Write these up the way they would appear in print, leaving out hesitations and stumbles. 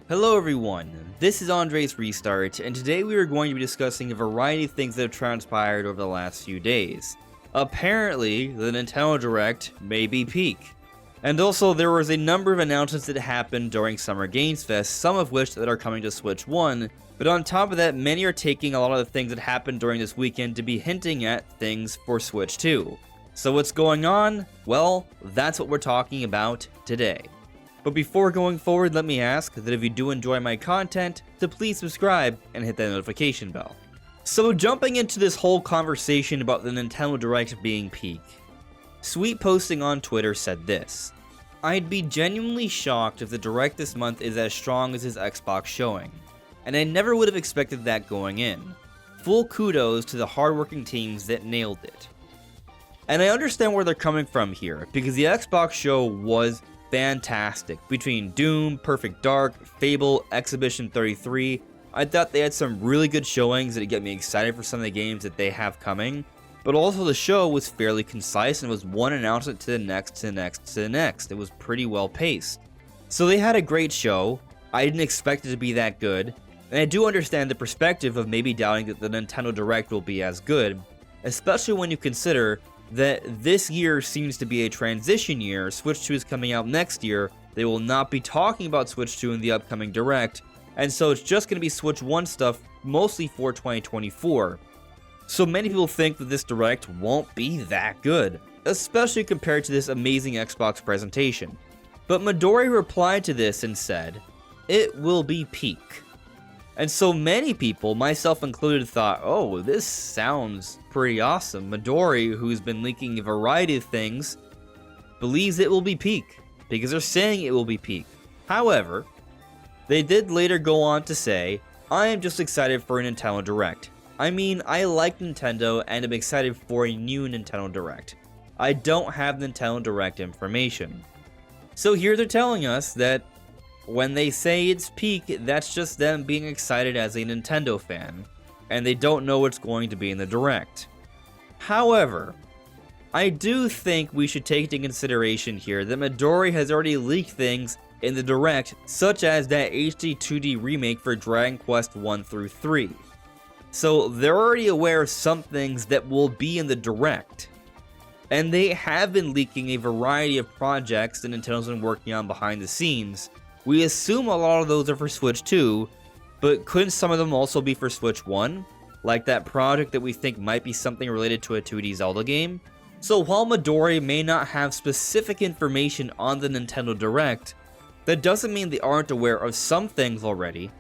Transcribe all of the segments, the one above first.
Hello everyone, this is AndresRestart, and today we are going to be discussing a variety of things that have transpired over the last few days. Apparently, the Nintendo Direct may be peak. And also, there was a number of announcements that happened during Summer Games Fest, some of which that are coming to Switch 1, but on top of that, many are taking a lot of the things that happened during this weekend to be hinting at things for Switch 2. So what's going on? Well, that's what we're talking about today. But before going forward, let me ask that if you do enjoy my content, to please subscribe and hit that notification bell. So jumping into this whole conversation about the Nintendo Direct being peak, Sweet posting on Twitter said this: "I'd be genuinely shocked if the Direct this month is as strong as his Xbox showing, and I never would have expected that going in. Full kudos to the hardworking teams that nailed it." And I understand where they're coming from here, because the Xbox show was fantastic. Between Doom, Perfect Dark, Fable, Exhibition 33, I thought they had some really good showings that get me excited for some of the games that they have coming. But also the show was fairly concise and was one announcement to the next, to the next, to the next. It was pretty well paced. So they had a great show. I didn't expect it to be that good. And I do understand the perspective of maybe doubting that the Nintendo Direct will be as good, especially when you consider that this year seems to be a transition year. Switch 2 is coming out next year. They will not be talking about Switch 2 in the upcoming Direct, and so it's just going to be Switch 1 stuff, mostly for 2024. So many people think that this Direct won't be that good, especially compared to this amazing Xbox presentation. But Midori replied to this and said, "It will be peak." And so many people, myself included, thought, oh, this sounds pretty awesome. Midori, who's been leaking a variety of things, believes it will be peak, because they're saying it will be peak. However, they did later go on to say, "I am just excited for a Nintendo Direct. I mean, I like Nintendo and am excited for a new Nintendo Direct. I don't have Nintendo Direct information." So here they're telling us that when they say it's peak, that's just them being excited as a Nintendo fan, and they don't know what's going to be in the Direct. However, I do think we should take into consideration here that Midori has already leaked things in the Direct, such as that HD 2D remake for Dragon Quest 1 through 3. So they're already aware of some things that will be in the Direct. And they have been leaking a variety of projects that Nintendo's been working on behind the scenes. We assume a lot of those are for Switch 2, but couldn't some of them also be for Switch 1? Like that project that we think might be something related to a 2D Zelda game? So while Midori may not have specific information on the Nintendo Direct, that doesn't mean they aren't aware of some things already,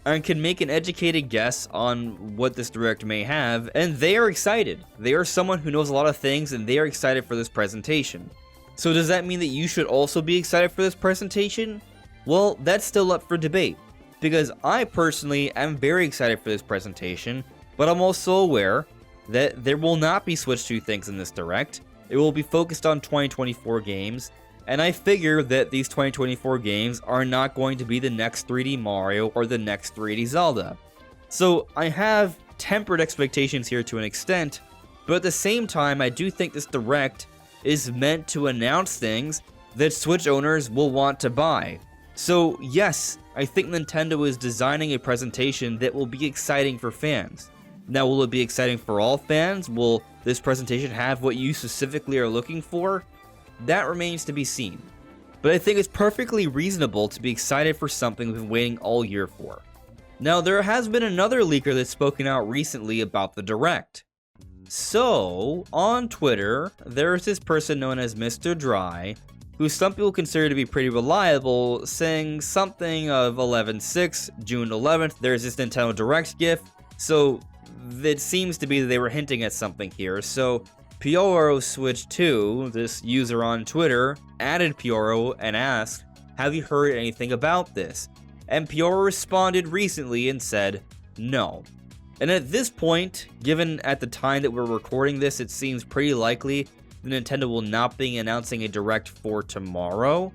and can make an educated guess on what this Direct may have, and they are excited. They are someone who knows a lot of things, and they are excited for this presentation. So does that mean that you should also be excited for this presentation? Well, that's still up for debate, because I personally am very excited for this presentation, but I'm also aware that there will not be Switch 2 things in this Direct. It will be focused on 2024 games, and I figure that these 2024 games are not going to be the next 3D Mario or the next 3D Zelda. So I have tempered expectations here to an extent, but at the same time, I do think this Direct is meant to announce things that Switch owners will want to buy. So yes, I think Nintendo is designing a presentation that will be exciting for fans. Now, will it be exciting for all fans? Will this presentation have what you specifically are looking for? That remains to be seen. But I think it's perfectly reasonable to be excited for something we've been waiting all year for. Now, there has been another leaker that's spoken out recently about the Direct. So, on Twitter, there's this person known as Mr. Dry, who some people consider to be pretty reliable, saying something of 11/6, June 11th, there's this Nintendo Direct GIF, so it seems to be that they were hinting at something here. So Pioro Switch 2, this user on Twitter, added Pioro and asked, "Have you heard anything about this?" And Pioro responded recently and said, "No." And at this point, given at the time that we're recording this, it seems pretty likely Nintendo will not be announcing a Direct for tomorrow.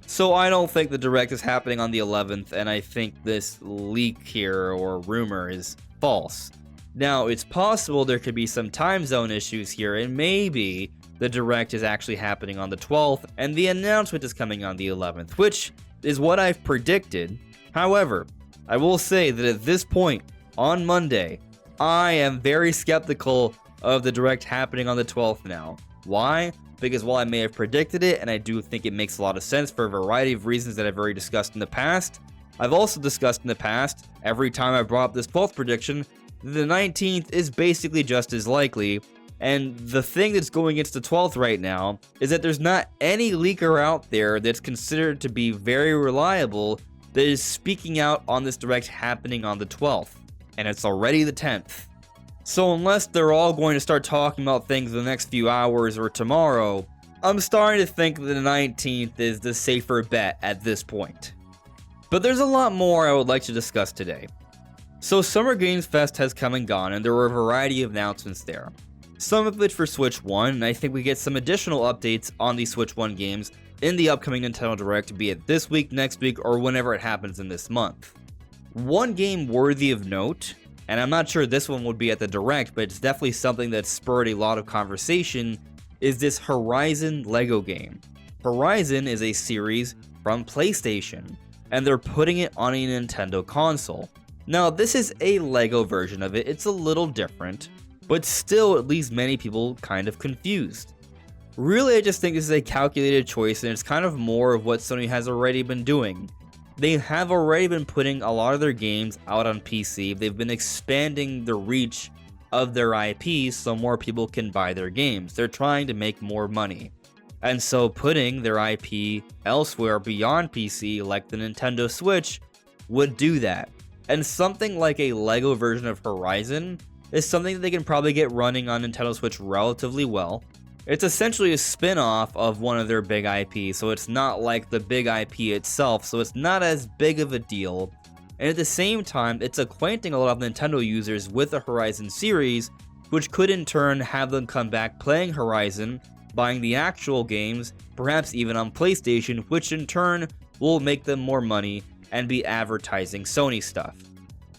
So I don't think the Direct is happening on the 11th, and I think this leak here or rumor is false. Now, it's possible there could be some time zone issues here, and maybe the Direct is actually happening on the 12th, and the announcement is coming on the 11th, which is what I've predicted. However, I will say that at this point, on Monday, I am very skeptical of the Direct happening on the 12th now. Why? Because while I may have predicted it, and I do think it makes a lot of sense for a variety of reasons that I've already discussed in the past, I've also discussed in the past, every time I brought up this 12th prediction, the 19th is basically just as likely, and the thing that's going against the 12th right now is that there's not any leaker out there that's considered to be very reliable that is speaking out on this Direct happening on the 12th, and it's already the 10th. So unless they're all going to start talking about things in the next few hours or tomorrow, I'm starting to think that the 19th is the safer bet at this point. But there's a lot more I would like to discuss today. So Summer Games Fest has come and gone, and there were a variety of announcements there. Some of which for Switch 1, and I think we get some additional updates on the Switch 1 games in the upcoming Nintendo Direct, be it this week, next week, or whenever it happens in this month. One game worthy of note, and I'm not sure this one would be at the Direct, but it's definitely something that spurred a lot of conversation, is this Horizon Lego game. Horizon is a series from PlayStation, and they're putting it on a Nintendo console. Now, this is a Lego version of it, it's a little different, but still it leaves many people kind of confused. Really, I just think this is a calculated choice, and it's kind of more of what Sony has already been doing. They have already been putting a lot of their games out on PC. They've been expanding the reach of their IPs so more people can buy their games. They're trying to make more money. And so putting their IP elsewhere beyond PC, like the Nintendo Switch, would do that. And something like a Lego version of Horizon is something that they can probably get running on Nintendo Switch relatively well. It's essentially a spin-off of one of their big IPs, so it's not like the big IP itself, so it's not as big of a deal. And at the same time, it's acquainting a lot of Nintendo users with the Horizon series, which could in turn have them come back playing Horizon, buying the actual games, perhaps even on PlayStation, which in turn will make them more money and be advertising Sony stuff.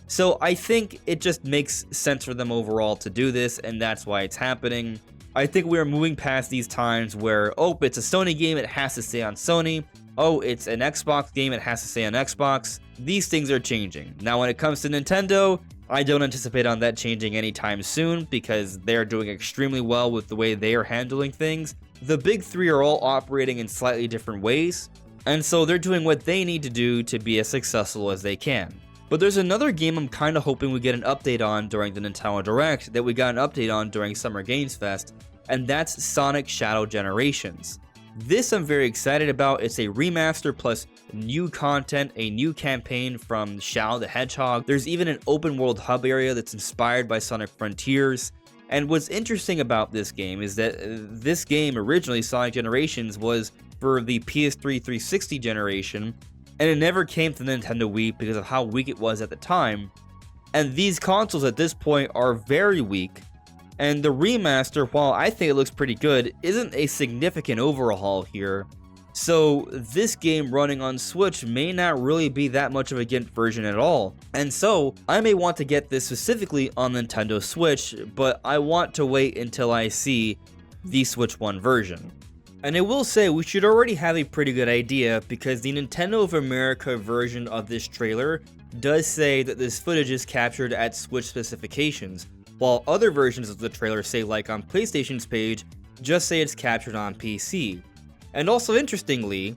So I think it just makes sense for them overall to do this, and that's why it's happening. I think we are moving past these times where, oh, it's a Sony game, it has to stay on Sony. Oh, it's an Xbox game, it has to stay on Xbox. These things are changing. Now, when it comes to Nintendo, I don't anticipate on that changing anytime soon because they're doing extremely well with the way they are handling things. The big three are all operating in slightly different ways, and so they're doing what they need to do to be as successful as they can. But there's another game I'm kind of hoping we get an update on during the Nintendo Direct that we got an update on during Summer Games Fest, and that's Sonic Shadow Generations. This I'm very excited about. It's a remaster plus new content, a new campaign from Shadow the Hedgehog. There's even an open world hub area that's inspired by Sonic Frontiers. And what's interesting about this game is that this game originally, Sonic Generations, was for the PS3 360 generation, and it never came to the Nintendo Wii because of how weak it was at the time. And these consoles at this point are very weak, and the remaster, while I think it looks pretty good, isn't a significant overhaul here. So this game running on Switch may not really be that much of a GIMP version at all. And so I may want to get this specifically on Nintendo Switch, but I want to wait until I see the Switch 1 version. And I will say we should already have a pretty good idea because the Nintendo of America version of this trailer does say that this footage is captured at Switch specifications, while other versions of the trailer say, like on PlayStation's page, just say it's captured on PC. And also interestingly,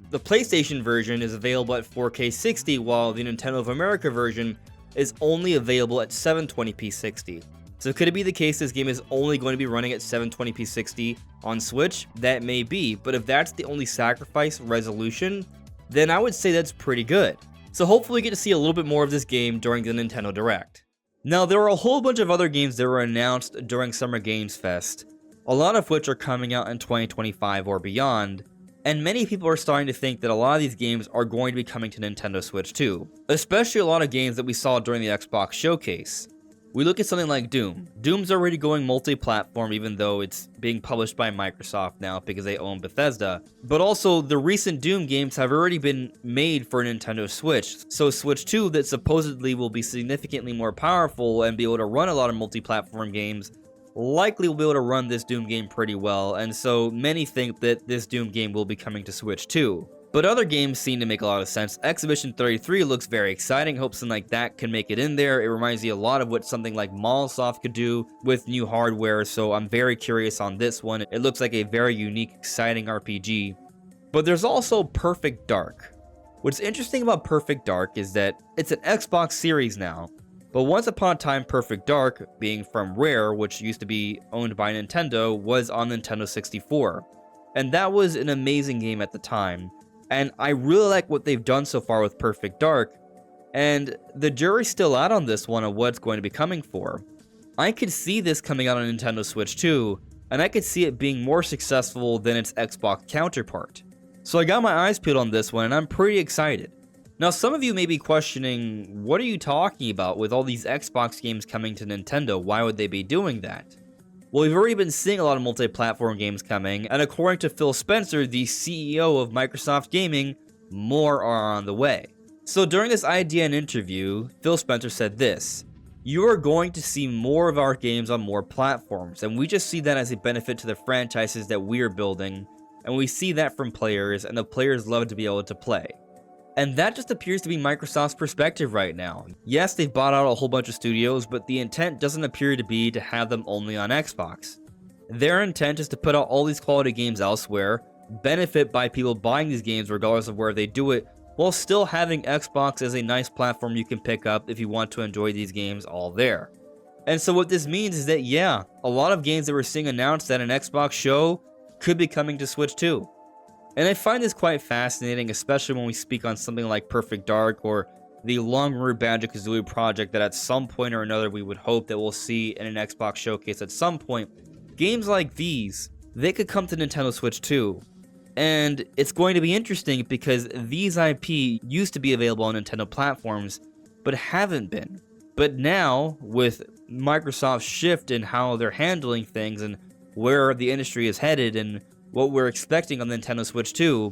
the PlayStation version is available at 4K 60 while the Nintendo of America version is only available at 720p 60. So could it be the case this game is only going to be running at 720p 60 on Switch? That may be, but if that's the only sacrifice resolution, then I would say that's pretty good. So hopefully we get to see a little bit more of this game during the Nintendo Direct. Now there are a whole bunch of other games that were announced during Summer Games Fest, a lot of which are coming out in 2025 or beyond, and many people are starting to think that a lot of these games are going to be coming to Nintendo Switch too, especially a lot of games that we saw during the Xbox showcase. We look at something like Doom. Doom's already going multi-platform even though it's being published by Microsoft now because they own Bethesda. But also, the recent Doom games have already been made for Nintendo Switch. So Switch 2, that supposedly will be significantly more powerful and be able to run a lot of multi-platform games, likely will be able to run this Doom game pretty well. And so many think that this Doom game will be coming to Switch too. But other games seem to make a lot of sense. Exhibition 33 looks very exciting. Hope something like that can make it in there. It reminds me a lot of what something like Molosoft could do with new hardware, so I'm very curious on this one. It looks like a very unique, exciting RPG. But there's also Perfect Dark. What's interesting about Perfect Dark is that it's an Xbox Series now, but once upon a time Perfect Dark, being from Rare, which used to be owned by Nintendo, was on Nintendo 64. And that was an amazing game at the time. And I really like what they've done so far with Perfect Dark, and the jury's still out on this one of what it's going to be coming for. I could see this coming out on Nintendo Switch too, and I could see it being more successful than its Xbox counterpart. So I got my eyes peeled on this one, and I'm pretty excited. Now some of you may be questioning, what are you talking about with all these Xbox games coming to Nintendo? Why would they be doing that? Well, we've already been seeing a lot of multi-platform games coming, and according to Phil Spencer, the CEO of Microsoft Gaming, more are on the way. So during this IGN interview, Phil Spencer said this: "You are going to see more of our games on more platforms, and we just see that as a benefit to the franchises that we are building, and we see that from players, and the players love to be able to play." And that just appears to be Microsoft's perspective right now. Yes, they've bought out a whole bunch of studios, but the intent doesn't appear to be to have them only on Xbox. Their intent is to put out all these quality games elsewhere, benefit by people buying these games regardless of where they do it, while still having Xbox as a nice platform you can pick up if you want to enjoy these games all there. And so what this means is that, yeah, a lot of games that we're seeing announced at an Xbox show could be coming to Switch too. And I find this quite fascinating, especially when we speak on something like Perfect Dark or the long-rumored Banjo-Kazooie project that at some point or another we would hope that we'll see in an Xbox showcase at some point. Games like these, they could come to Nintendo Switch too. And it's going to be interesting because these IP used to be available on Nintendo platforms, but haven't been. But now, with Microsoft's shift in how they're handling things and where the industry is headed and what we're expecting on the Nintendo Switch 2,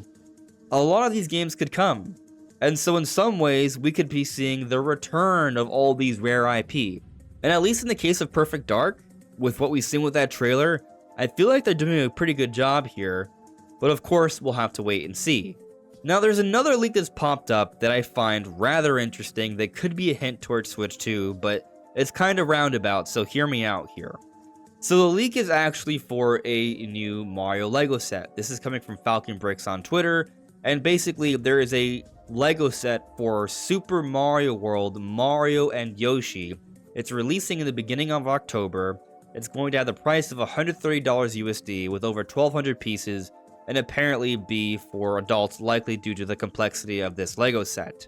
a lot of these games could come. And so in some ways, we could be seeing the return of all these rare IP. And at least in the case of Perfect Dark, with what we've seen with that trailer, I feel like they're doing a pretty good job here. But of course, we'll have to wait and see. Now there's another leak that's popped up that I find rather interesting that could be a hint towards Switch 2, but it's kind of roundabout, so hear me out here. So the leak is actually for a new Mario Lego set. This is coming from Falcon Bricks on Twitter, and basically there is a Lego set for Super Mario World, Mario and Yoshi. It's releasing in the beginning of October. It's going to have the price of $130 USD with over 1,200 pieces, and apparently be for adults, likely due to the complexity of this Lego set.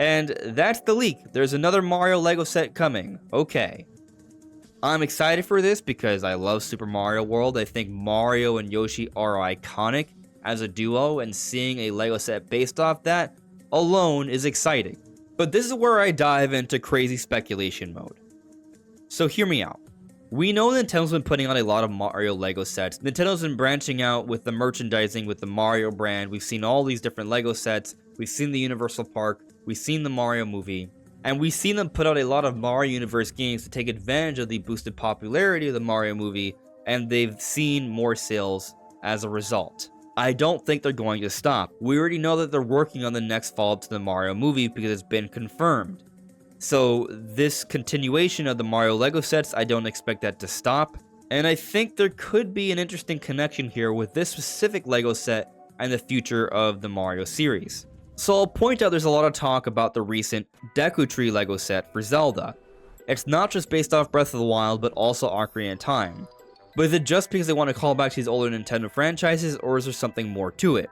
And that's the leak. There's another Mario Lego set coming. Okay. I'm excited for this because I love Super Mario World. I think Mario and Yoshi are iconic as a duo, and seeing a Lego set based off that alone is exciting. But this is where I dive into crazy speculation mode. So hear me out. We know Nintendo's been putting out a lot of Mario Lego sets. Nintendo's been branching out with the merchandising with the Mario brand. We've seen all these different Lego sets. We've seen the Universal Park. We've seen the Mario movie. And we've seen them put out a lot of Mario Universe games to take advantage of the boosted popularity of the Mario movie, and they've seen more sales as a result. I don't think they're going to stop. We already know that they're working on the next follow-up to the Mario movie because it's been confirmed. So this continuation of the Mario Lego sets, I don't expect that to stop. And I think there could be an interesting connection here with this specific Lego set and the future of the Mario series. So I'll point out there's a lot of talk about the recent Deku Tree Lego set for Zelda. It's not just based off Breath of the Wild, but also Ocarina of Time. But is it just because they want to call back to these older Nintendo franchises, or is there something more to it?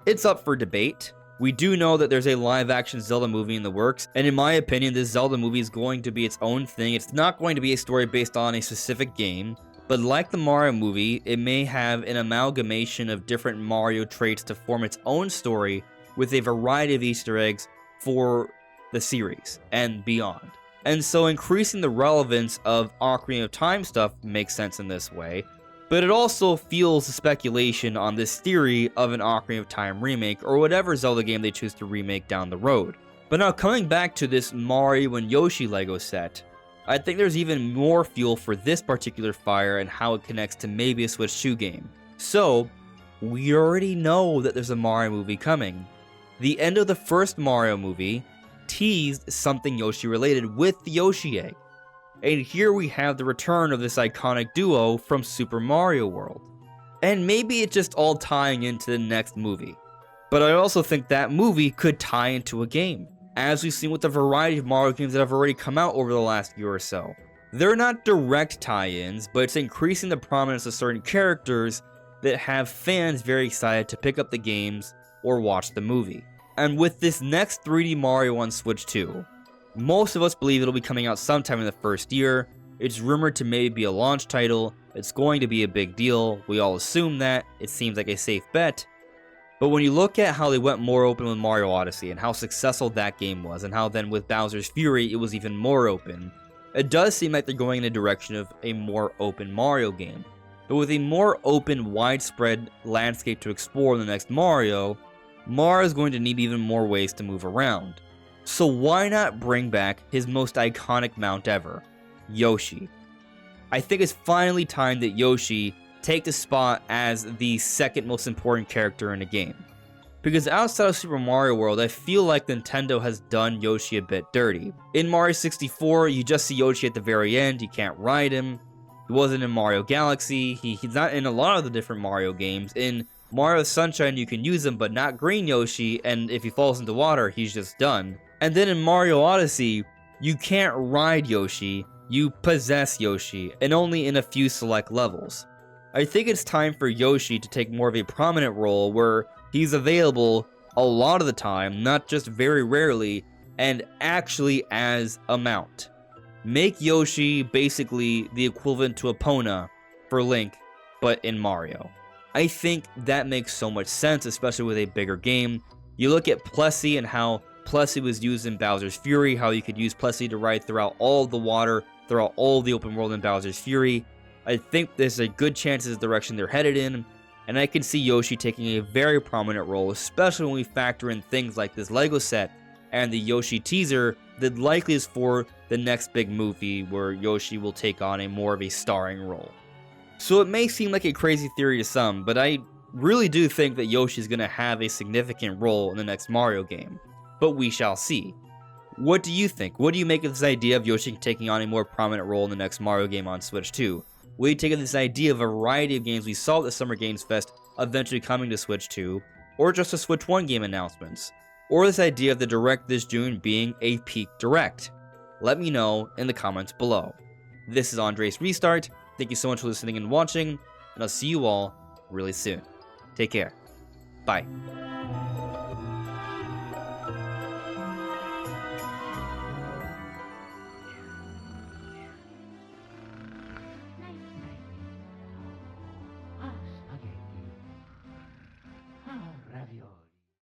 It's up for debate. We do know that there's a live-action Zelda movie in the works, and in my opinion, this Zelda movie is going to be its own thing. It's not going to be a story based on a specific game, but like the Mario movie, it may have an amalgamation of different Mario traits to form its own story with a variety of Easter eggs for the series and beyond. And so increasing the relevance of Ocarina of Time stuff makes sense in this way, but it also fuels the speculation on this theory of an Ocarina of Time remake or whatever Zelda game they choose to remake down the road. But now coming back to this Mario and Yoshi Lego set, I think there's even more fuel for this particular fire and how it connects to maybe a Switch 2 game. So, We already know that there's a Mario movie coming. The end of the first Mario movie teased something Yoshi related with the Yoshi egg. And here we have the return of this iconic duo from Super Mario World. And maybe it's just all tying into the next movie. But I also think that movie could tie into a game, as we've seen with the variety of Mario games that have already come out over the last year or so. They're not direct tie-ins, but it's increasing the prominence of certain characters that have fans very excited to pick up the games or watch the movie. And with this next 3D Mario on Switch 2, most of us believe it'll be coming out sometime in the first year. It's rumored to maybe be a launch title. It's going to be a big deal. We all assume that. It seems like a safe bet. But when you look at how they went more open with Mario Odyssey and how successful that game was, and how then with Bowser's Fury it was even more open, it does seem like they're going in a direction of a more open Mario game. But with a more open, widespread landscape to explore in the next Mario, Mario is going to need even more ways to move around. So why not bring back his most iconic mount ever, Yoshi? I think it's finally time that Yoshi take the spot as the second most important character in the game. Because outside of Super Mario World, I feel like Nintendo has done Yoshi a bit dirty. In Mario 64, you just see Yoshi at the very end, you can't ride him. He wasn't in Mario Galaxy, he's not in a lot of the different Mario games. In Mario Sunshine, you can use him, but not Green Yoshi, and if he falls into water, he's just done. And then in Mario Odyssey, you can't ride Yoshi, you possess Yoshi, and only in a few select levels. I think it's time for Yoshi to take more of a prominent role where he's available a lot of the time, not just very rarely, and actually as a mount. Make Yoshi basically the equivalent to Epona for Link, but in Mario. I think that makes so much sense, especially with a bigger game. You look at Plessy and how Plessy was used in Bowser's Fury, how you could use Plessy to ride throughout all of the water, throughout all the open world in Bowser's Fury. I think there's a good chance this is the direction they're headed in, and I can see Yoshi taking a very prominent role, especially when we factor in things like this Lego set and the Yoshi teaser that likely is for the next big movie where Yoshi will take on a more of a starring role. So it may seem like a crazy theory to some, but I really do think that Yoshi is going to have a significant role in the next Mario game. But we shall see. What do you think? What do you make of this idea of Yoshi taking on a more prominent role in the next Mario game on Switch 2? What do you take of this idea of a variety of games we saw at the Summer Games Fest eventually coming to Switch 2, or just the Switch 1 game announcements? Or this idea of the Direct this June being a peak Direct? Let me know in the comments below. This is AndresRestart. Thank you so much for listening and watching, and I'll see you all really soon. Take care. Bye.